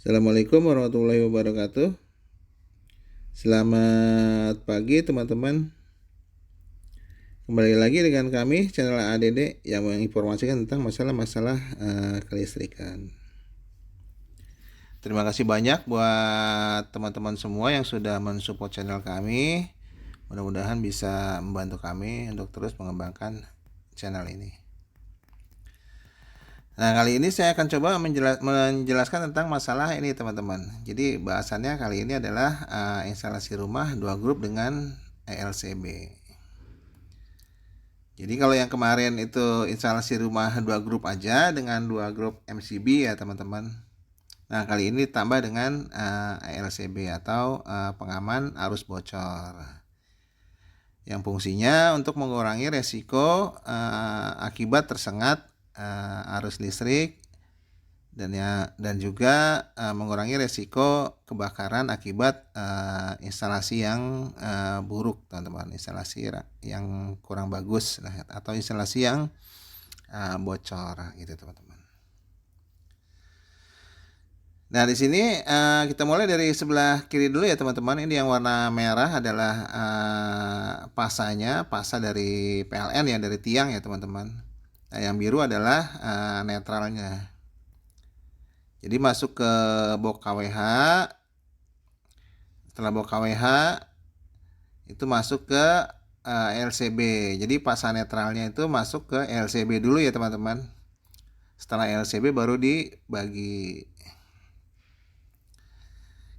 Assalamualaikum warahmatullahi wabarakatuh. Selamat pagi teman-teman. Kembali lagi dengan kami channel ADD yang menginformasikan tentang masalah-masalah kelistrikan. Terima kasih banyak buat teman-teman semua yang sudah mensupport channel kami. Mudah-mudahan bisa membantu kami untuk terus mengembangkan channel ini. Nah, kali ini saya akan coba menjelaskan tentang masalah ini teman-teman. Jadi bahasannya kali ini adalah instalasi rumah 2 grup dengan ELCB. Jadi kalau yang kemarin itu instalasi rumah 2 grup aja dengan 2 grup MCB ya teman-teman. Nah, kali ini tambah dengan ELCB atau pengaman arus bocor. Yang fungsinya untuk mengurangi resiko akibat tersengat arus listrik dan juga mengurangi resiko kebakaran akibat instalasi yang buruk teman-teman, instalasi yang kurang bagus atau instalasi yang bocor gitu teman-teman. Nah, di sini kita mulai dari sebelah kiri dulu ya teman-teman. Ini yang warna merah adalah pasa dari PLN ya, dari tiang ya teman-teman. Nah, yang biru adalah netralnya. Jadi masuk ke box KWH. Setelah box KWH itu masuk ke LCB. Jadi pasa netralnya itu masuk ke LCB dulu ya teman-teman. Setelah LCB baru dibagi.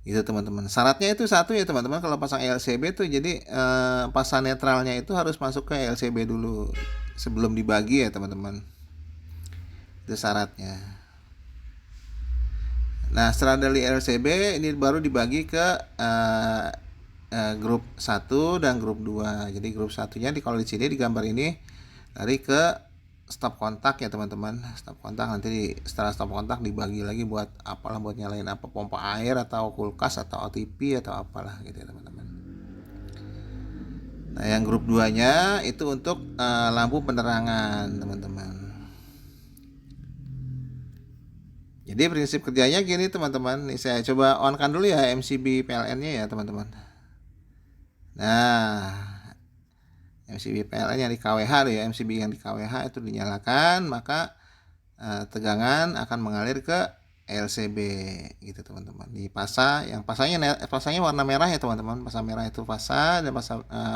Gitu teman-teman. Syaratnya itu satu ya teman-teman, kalau pasang LCB tuh jadi pasa netralnya itu harus masuk ke LCB dulu sebelum dibagi ya teman-teman. Itu syaratnya. Nah, setelah dari LCB ini baru dibagi ke grup 1 dan grup 2. Jadi grup satunya kalau di sini di gambar ini dari ke stop kontak ya teman-teman. Stop kontak nanti setelah stop kontak dibagi lagi buat apalah, buat nyalain apa, pompa air atau kulkas atau OTP atau apalah gitu ya teman-teman. Nah, yang grup 2-nya itu untuk lampu penerangan teman-teman. Jadi prinsip kerjanya gini teman-teman. Nih saya coba on-kan dulu ya MCB PLN-nya ya teman-teman. Nah, MCB PLN yang di KWH tuh ya, MCB yang di KWH itu dinyalakan, maka tegangan akan mengalir ke LCB gitu teman-teman. Di pasanya warna merah ya teman-teman. Pasa merah itu pasa dan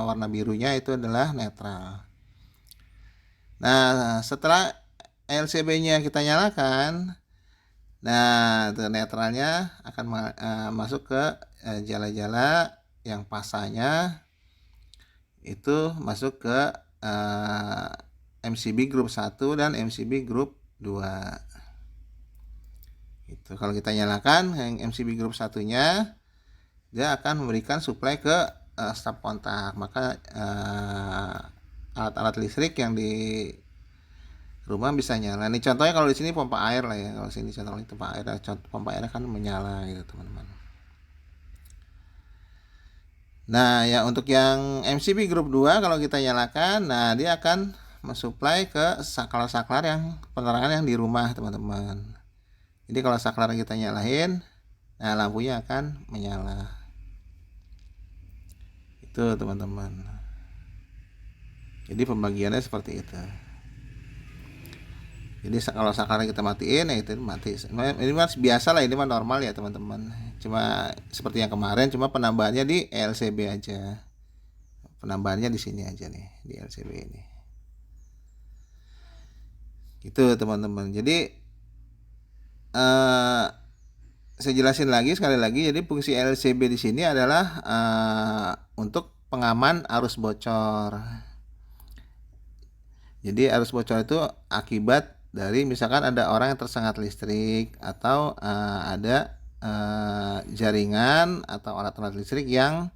warna birunya itu adalah netral. Nah, setelah LCB-nya kita nyalakan, nah, itu netralnya akan masuk ke jala-jala yang pasanya itu masuk ke MCB grup 1 dan MCB grup 2. Itu kalau kita nyalakan yang MCB grup 1-nya, dia akan memberikan suplai ke stop kontak. Maka alat-alat listrik yang di rumah bisa nyala. Ini contohnya kalau di sini pompa air lah ya. Kalau sini contohnya pompa air kan menyala gitu teman-teman. Nah, ya untuk yang MCB grup 2 kalau kita nyalakan, nah dia akan mensuplai ke saklar-saklar yang penerangan yang di rumah teman-teman. Jadi kalau saklar kita nyalain, nah lampunya akan menyala. Itu teman-teman. Jadi pembagiannya seperti itu. Jadi kalau saklar kita matiin ya itu mati. Ini mas biasa lah, ini mah normal ya teman-teman. Cuma seperti yang kemarin, cuma penambahannya di LCB aja. Penambahannya di sini aja nih, di LCB ini. Gitu teman-teman. Jadi saya jelasin lagi sekali lagi. Jadi fungsi LCB di sini adalah untuk pengaman arus bocor. Jadi arus bocor itu akibat dari misalkan ada orang yang tersengat listrik atau ada jaringan atau alat-alat listrik yang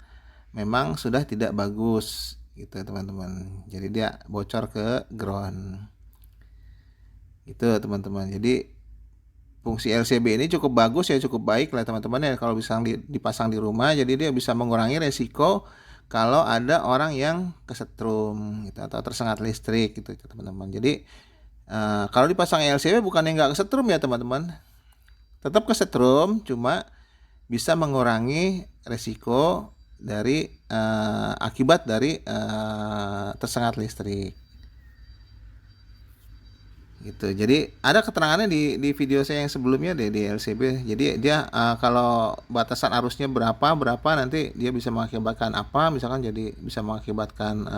memang sudah tidak bagus gitu teman-teman. Jadi dia bocor ke ground. Gitu teman-teman. Jadi fungsi LCB ini cukup bagus ya, cukup baik lah teman-teman ya kalau bisa dipasang di rumah. Jadi dia bisa mengurangi resiko kalau ada orang yang kesetrum gitu atau tersengat listrik gitu teman-teman. Jadi kalau dipasang LCB bukannya nggak kesetrum ya teman-teman, tetap kesetrum, cuma bisa mengurangi resiko dari akibat dari tersengat listrik. Gitu. Jadi ada keterangannya di video saya yang sebelumnya deh di LCB. Jadi dia kalau batasan arusnya berapa nanti dia bisa mengakibatkan apa, misalkan jadi bisa mengakibatkan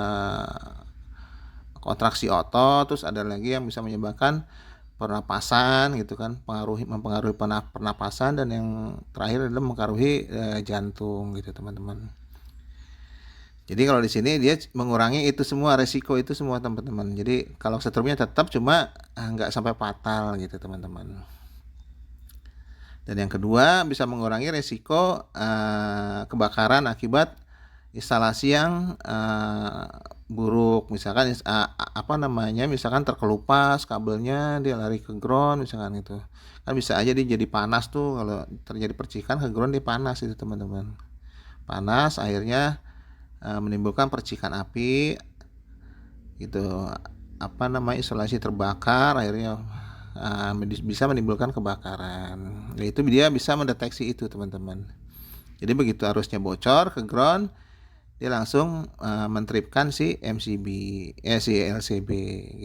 kontraksi otot, terus ada lagi yang bisa menyebabkan pernapasan gitu kan, mempengaruhi pernapasan, dan yang terakhir adalah mempengaruhi jantung gitu teman-teman. Jadi kalau di sini dia mengurangi itu semua, resiko itu semua teman-teman. Jadi kalau setrumnya tetap, cuma nggak sampai fatal gitu teman-teman. Dan yang kedua bisa mengurangi resiko kebakaran akibat instalasi yang buruk. Misalkan misalkan terkelupas kabelnya, dia lari ke ground misalkan itu. Kan bisa aja dia jadi panas tuh, kalau terjadi percikan ke ground dia panas itu teman-teman. Panas akhirnya menimbulkan percikan api gitu, isolasi terbakar, akhirnya bisa menimbulkan kebakaran. Nah, itu dia bisa mendeteksi itu teman-teman. Jadi begitu arusnya bocor ke ground, dia langsung mentripkan si si LCB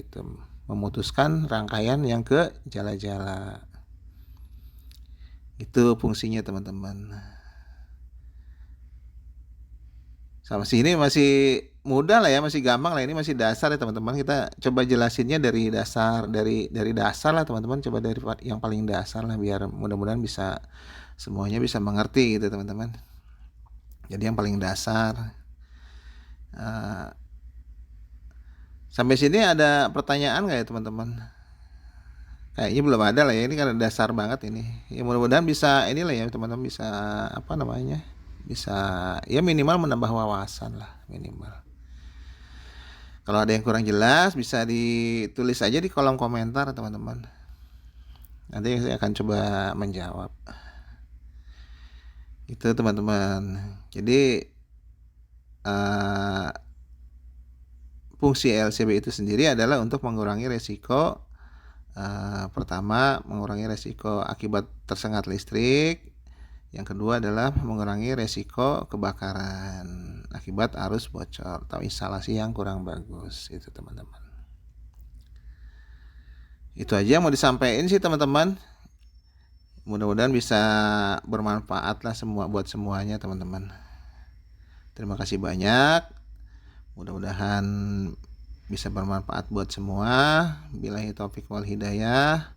gitu, memutuskan rangkaian yang ke jala-jala. Itu fungsinya teman-teman. Sama sini masih mudah lah ya, masih gampang lah, ini masih dasar ya teman-teman. Kita coba jelasinnya dari dasar, dari dasar lah teman-teman, coba dari yang paling dasar lah, biar mudah-mudahan bisa semuanya bisa mengerti gitu teman-teman. Jadi yang paling dasar. Sampai sini ada pertanyaan nggak ya teman-teman? Kayaknya belum ada lah ya, ini karena dasar banget ini. Ya mudah-mudahan bisa inilah ya teman-teman, bisa bisa ya minimal menambah wawasan lah minimal. Kalau ada yang kurang jelas bisa ditulis aja di kolom komentar teman-teman. Nanti saya akan coba menjawab. Itu teman-teman. Jadi fungsi LCB itu sendiri adalah untuk mengurangi resiko, pertama mengurangi resiko akibat tersengat listrik. Yang kedua adalah mengurangi resiko kebakaran akibat arus bocor atau instalasi yang kurang bagus. Itu teman-teman. Itu aja yang mau disampaikan sih teman-teman. Mudah-mudahan bisa bermanfaat lah buat semuanya teman-teman. Terima kasih banyak. Mudah-mudahan bisa bermanfaat buat semua. Billahi taufik wal hidayah.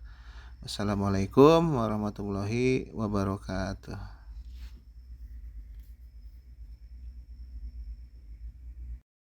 Wassalamualaikum warahmatullahi wabarakatuh.